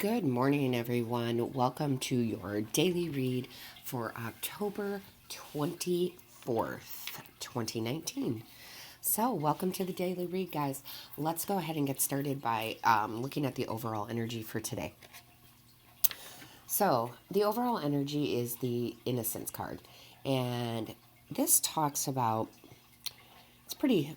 Good morning, everyone. Welcome to your daily read for October 24th, 2019. So, welcome to the daily read, guys. Let's go ahead and get started by looking at the overall energy for today. So, the overall energy is the Innocence card. And this talks about, it's pretty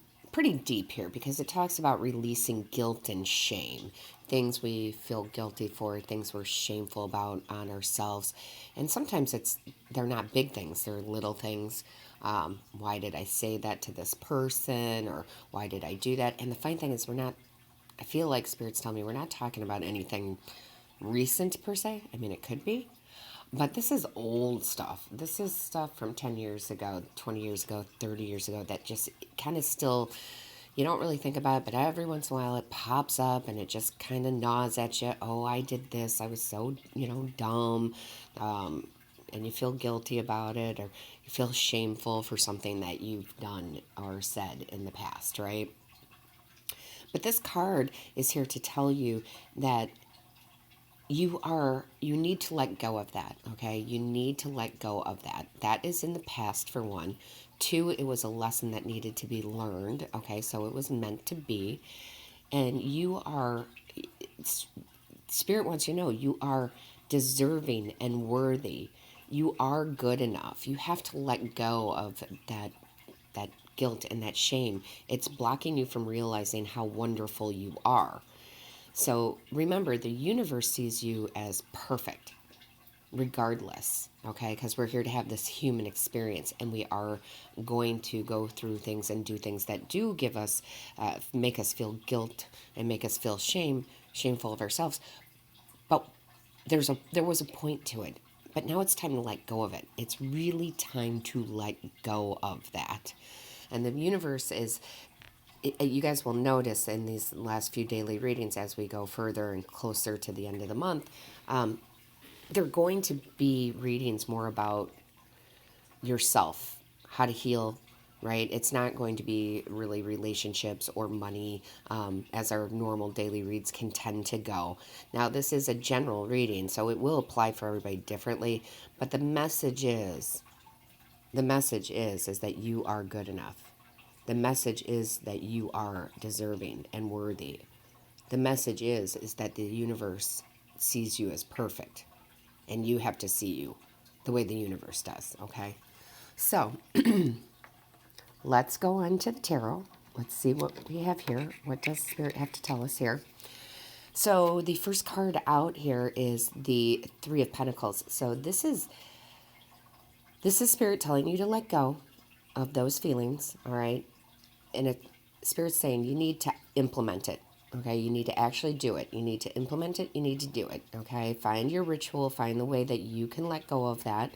deep here because it talks about releasing guilt and shame, things we feel guilty for, things we're shameful about on ourselves. And sometimes they're not big things, they're little things. Why did I say that to this person, or why did I do that? And the fine thing is, I feel like spirits tell me we're not talking about anything recent per se. I mean, it could be, but this is old stuff. This is stuff from 10 years ago, 20 years ago, 30 years ago that just kind of still, you don't really think about it, but every once in a while it pops up and it just kind of gnaws at you. Oh, I did this. I was so, dumb. And you feel guilty about it, or you feel shameful for something that you've done or said in the past, right? But this card is here to tell you that you need to let go of that. Okay, you need to let go of that is in the past, for one. Two, it was a lesson that needed to be learned. Okay, so it was meant to be. And spirit wants you to know you are deserving and worthy. You are good enough. You have to let go of that guilt and that shame. It's blocking you from realizing how wonderful you are. So remember, the universe sees you as perfect, regardless, okay? Because we're here to have this human experience, and we are going to go through things and do things that do give us, make us feel guilt and make us feel shameful of ourselves. But there was a point to it. But now it's time to let go of it. It's really time to let go of that. And the universe is, you guys will notice in these last few daily readings, as we go further and closer to the end of the month, they're going to be readings more about yourself, how to heal, right? It's not going to be really relationships or money, as our normal daily reads can tend to go. Now, this is a general reading, so it will apply for everybody differently, but the message is that you are good enough. The message is that you are deserving and worthy. The message is that the universe sees you as perfect, and you have to see you the way the universe does, okay? So, let's go on to the tarot. Let's see what we have here. What does Spirit have to tell us here? So, the first card out here is the Three of Pentacles. So, this is Spirit telling you to let go of those feelings, all right? And Spirit's saying you need to implement it. Okay, you need to actually do it. You need to implement it. You need to do it. Okay, find your ritual. Find the way that you can let go of that.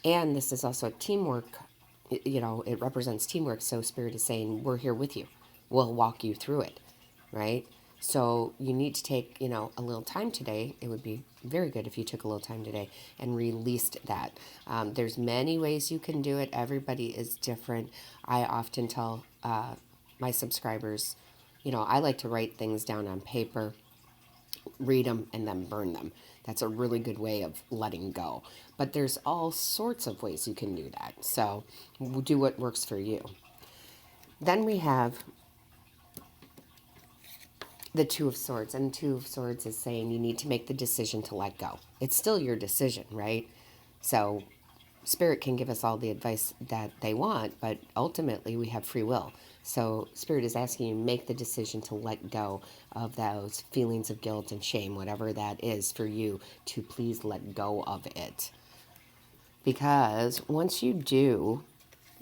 And this is also teamwork. It represents teamwork. So Spirit is saying, we're here with you. We'll walk you through it. Right? So you need to take, a little time today. It would be very good if you took a little time today and released that. There's many ways you can do it. Everybody is different. I often tell my subscribers, I like to write things down on paper, read them, and then burn them. That's a really good way of letting go. But there's all sorts of ways you can do that. So do what works for you. Then we have the Two of Swords. And Two of Swords is saying you need to make the decision to let go. It's still your decision, right? So Spirit can give us all the advice that they want, but ultimately we have free will. So Spirit is asking you to make the decision to let go of those feelings of guilt and shame, whatever that is for you, to please let go of it. Because once you do,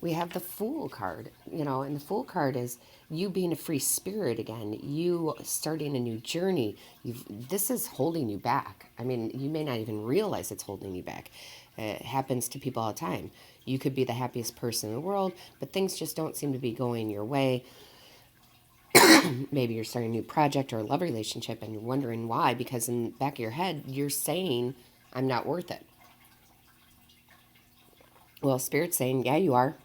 we have the Fool card, and the Fool card is you being a free spirit again, you starting a new journey. This is holding you back. I mean, you may not even realize it's holding you back. It happens to people all the time. You could be the happiest person in the world, but things just don't seem to be going your way. Maybe you're starting a new project or a love relationship and you're wondering why, because in the back of your head, you're saying, I'm not worth it. Well, Spirit's saying, yeah, you are.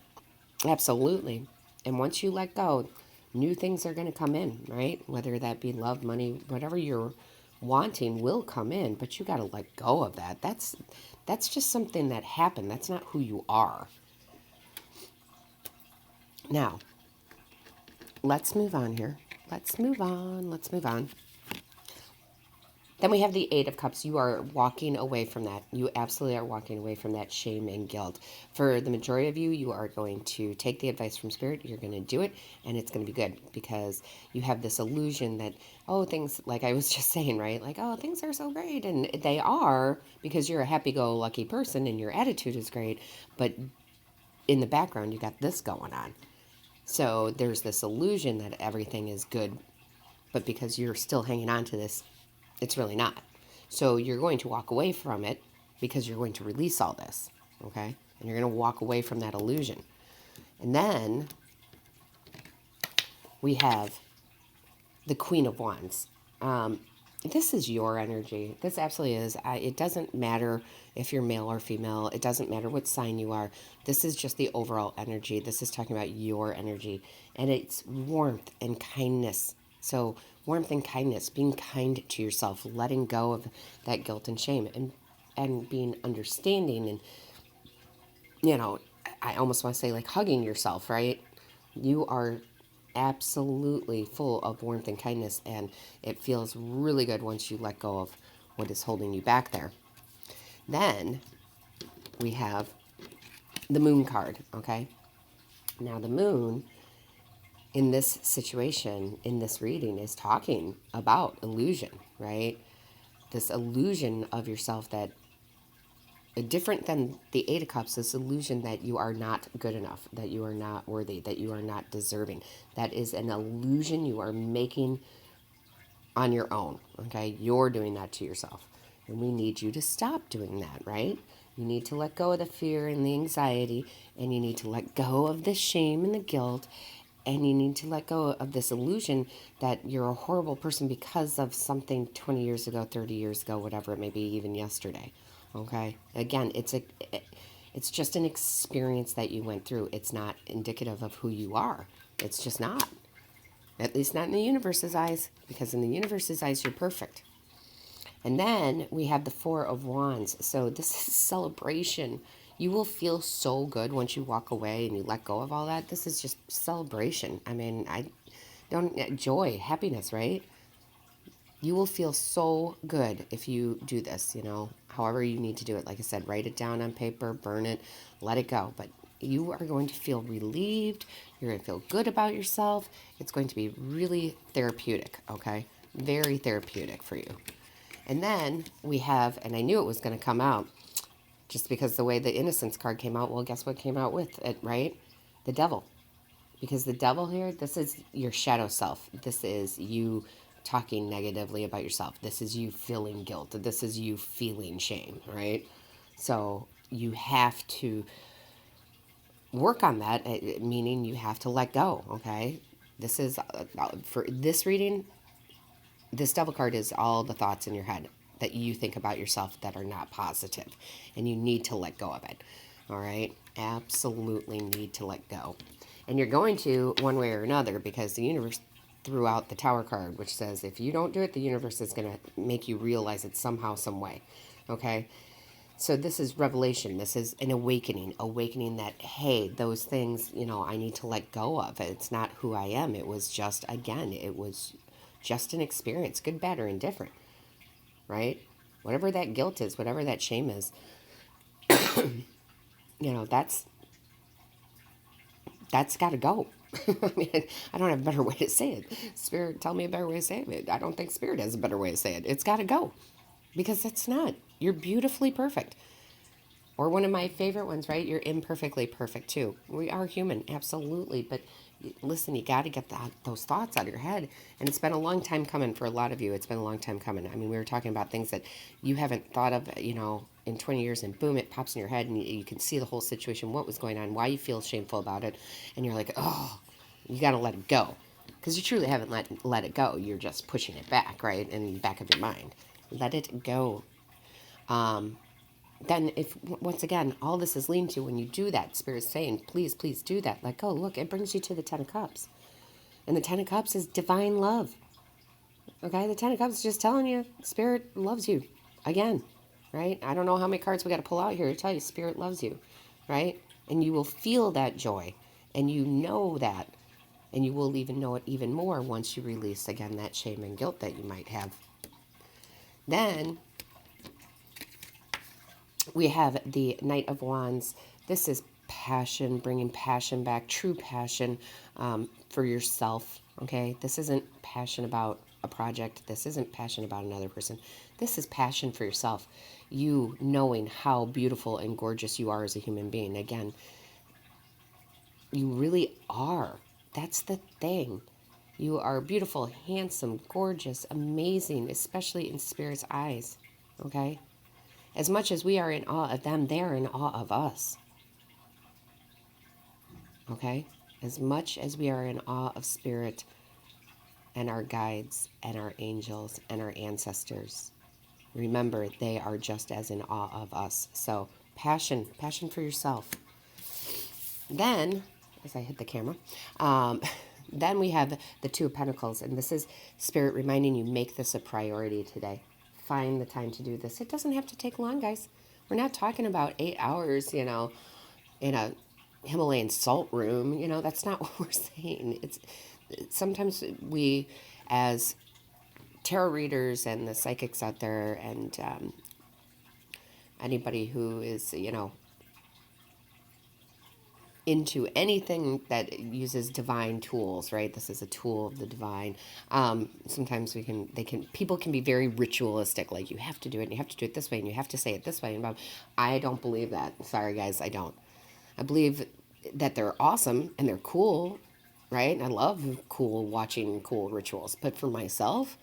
Absolutely. And once you let go, new things are going to come in, right? Whether that be love, money, whatever you're wanting will come in, but you got to let go of that. That's just something that happened. That's not who you are. Now, let's move on here. Let's move on. Let's move on. Then we have the Eight of Cups. You are walking away from that. You absolutely are walking away from that shame and guilt. For the majority of you, you are going to take the advice from Spirit. You're going to do it, and it's going to be good because you have this illusion that, oh, things, like I was just saying, right? Like, oh, things are so great. And they are because you're a happy-go-lucky person and your attitude is great. But in the background, you got this going on. So there's this illusion that everything is good, but because you're still hanging on to this, it's really not. So you're going to walk away from it because you're going to release all this, okay? And you're going to walk away from that illusion. And then we have the Queen of Wands. This is your energy. This absolutely is. It doesn't matter if you're male or female. It doesn't matter what sign you are. This is just the overall energy. This is talking about your energy. And it's warmth and kindness. So warmth and kindness, being kind to yourself, letting go of that guilt and shame, and being understanding, and, you know, I almost want to say like hugging yourself, right? You are absolutely full of warmth and kindness, and it feels really good once you let go of what is holding you back there. Then we have the Moon card, okay? Now the Moon in this situation, in this reading, is talking about illusion, right? This illusion of yourself that, different than the Eight of Cups, this illusion that you are not good enough, that you are not worthy, that you are not deserving. That is an illusion you are making on your own, okay? You're doing that to yourself. And we need you to stop doing that, right? You need to let go of the fear and the anxiety, and you need to let go of the shame and the guilt, and you need to let go of this illusion that you're a horrible person because of something 20 years ago, 30 years ago, whatever it may be, even yesterday. Okay? Again, it's just an experience that you went through. It's not indicative of who you are. It's just not. At least not in the universe's eyes, because in the universe's eyes, you're perfect. And then we have the Four of Wands. So this is celebration. You will feel so good once you walk away and you let go of all that. This is just celebration. I mean, joy, happiness, right? You will feel so good if you do this, however you need to do it. Like I said, write it down on paper, burn it, let it go. But you are going to feel relieved. You're going to feel good about yourself. It's going to be really therapeutic, okay? Very therapeutic for you. And then we have, and I knew it was going to come out just because the way the Innocence card came out. Well, guess what came out with it, right? The Devil. Because the Devil here, this is your shadow self. This is you talking negatively about yourself. This is you feeling guilt. This is you feeling shame, right? So you have to work on that, meaning you have to let go, okay? This is, for this reading, this Devil card is all the thoughts in your head that you think about yourself that are not positive, and you need to let go of it, all right? Absolutely need to let go. And you're going to, one way or another, because the universe threw out the Tower card, which says if you don't do it, the universe is going to make you realize it somehow, some way, okay? So this is revelation. This is an awakening that, hey, those things, I need to let go of. It's not who I am. It was just, again, it was just an experience, good, bad, or indifferent, right? Whatever that guilt is, whatever that shame is, that's got to go. I mean, I don't have a better way to say it. Spirit, tell me a better way to say it. I don't think Spirit has a better way to say it. It's got to go, because it's not. You're beautifully perfect. Or one of my favorite ones, right? You're imperfectly perfect too. We are human, absolutely. But listen, you got to get those thoughts out of your head. And it's been a long time coming for a lot of you. It's been a long time coming. I mean, we were talking about things that you haven't thought of, in 20 years, and boom, it pops in your head, and you can see the whole situation, what was going on, why you feel shameful about it. And you're like, oh, you got to let it go. Because you truly haven't let it go. You're just pushing it back, right? In the back of your mind. Let it go. Then if, once again, all this is leading to, when you do that, Spirit's saying, please, please do that. Let go. Look, it brings you to the Ten of Cups. And the Ten of Cups is divine love. Okay, the Ten of Cups is just telling you, Spirit loves you. Again, right? I don't know how many cards we got to pull out here to tell you Spirit loves you, right? And you will feel that joy, and you know that, and you will even know it even more once you release, again, that shame and guilt that you might have. Then we have the Knight of Wands. This is passion, bringing passion back, true passion for yourself, okay? This isn't passion about a project. This isn't passion about another person. This is passion for yourself. You knowing how beautiful and gorgeous you are as a human being. Again, you really are. That's the thing. You are beautiful, handsome, gorgeous, amazing, especially in Spirit's eyes, okay? As much as we are in awe of them, they are in awe of us. Okay? As much as we are in awe of Spirit and our guides and our angels and our ancestors, remember they are just as in awe of us. So, passion for yourself. Then, as I hit the camera, then we have the Two of Pentacles, and this is Spirit reminding you, make this a priority today. Find the time to do this. It doesn't have to take long, guys. We're not talking about 8 hours, in a Himalayan salt room. That's not what we're saying. It's sometimes we, as tarot readers and the psychics out there, and anybody who is, into anything that uses divine tools, right? This is a tool of the divine. Sometimes people can be very ritualistic, like you have to do it and you have to do it this way and you have to say it this way. And I don't believe that. Sorry, guys, I don't. I believe that they're awesome and they're cool, right? And I love watching cool rituals. But for myself,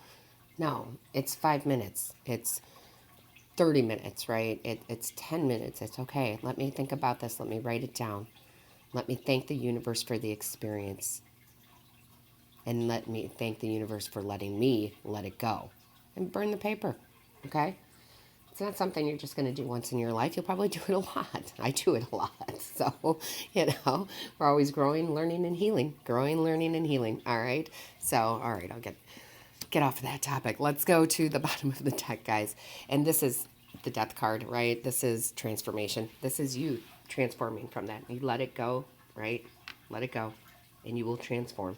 no, it's 5 minutes. It's 30 minutes, right? It's 10 minutes. It's okay. Let me think about this. Let me write it down. Let me thank the universe for the experience. And let me thank the universe for letting me let it go. And burn the paper, okay? It's not something you're just going to do once in your life. You'll probably do it a lot. I do it a lot. So, we're always growing, learning, and healing. Growing, learning, and healing. All right? So, all right, I'll get off of that topic. Let's go to the bottom of the deck, guys. And this is the Death card, right? This is transformation. This is you transforming from that. You let it go, right? Let it go, and you will transform.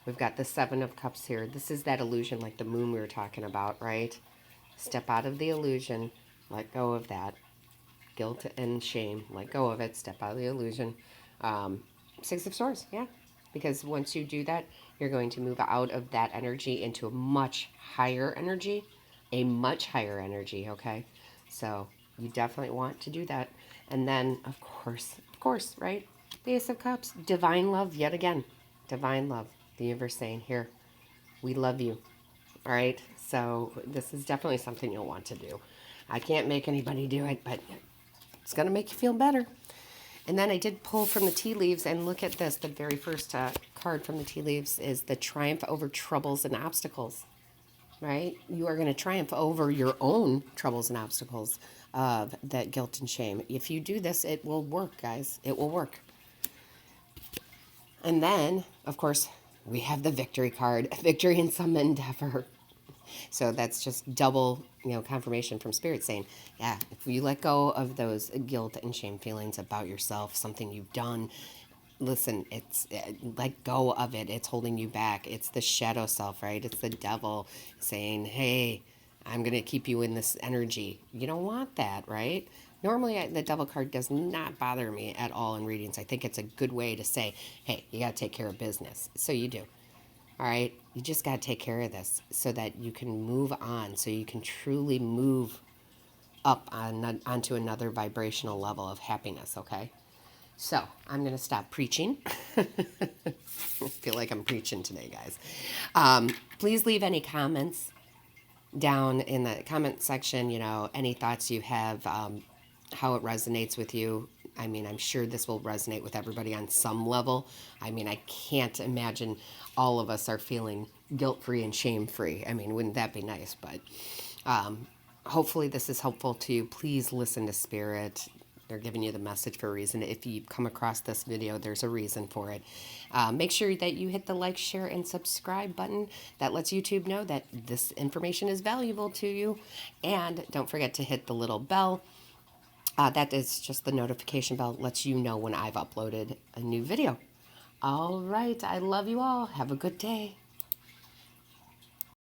We've got the Seven of Cups here. This is that illusion, like the moon we were talking about, right? Step out of the illusion. Let go of that. Guilt and shame. Let go of it. Step out of the illusion. Six of Swords, yeah. Because once you do that, you're going to move out of that energy into a much higher energy. A much higher energy, okay? So you definitely want to do that. And then, of course, right? The Ace of Cups. Divine love, yet again. Divine love. The universe saying, here, we love you. All right? So this is definitely something you'll want to do. I can't make anybody do it, but it's going to make you feel better. And then I did pull from the tea leaves, and look at this. The very first card from the tea leaves is the triumph over troubles and obstacles. Right? You are going to triumph over your own troubles and obstacles of that guilt and shame. If you do this, it will work, guys. It will work. And then, of course, we have the victory card. Victory in some endeavor. So that's just double, confirmation from Spirit saying, yeah, if you let go of those guilt and shame feelings about yourself, something you've done, listen, it's let go of it. It's holding you back. It's the shadow self, right? It's the devil saying, hey, I'm going to keep you in this energy. You don't want that, right? Normally, the devil card does not bother me at all in readings. I think it's a good way to say, hey, you got to take care of business. So you do. All right? You just got to take care of this so that you can move on, so you can truly move up onto another vibrational level of happiness, okay? So, I'm going to stop preaching. I feel like I'm preaching today, guys. Please leave any comments down in the comment section, any thoughts you have, how it resonates with you. I mean, I'm sure this will resonate with everybody on some level. I mean, I can't imagine all of us are feeling guilt-free and shame-free. I mean, wouldn't that be nice? But hopefully this is helpful to you. Please listen to Spirit. They're giving you the message for a reason. If you come across this video, there's a reason for it. Make sure that you hit the like, share, and subscribe button. That lets YouTube know that this information is valuable to you. And don't forget to hit the little bell. That is just the notification bell. It lets you know when I've uploaded a new video. All right. I love you all. Have a good day.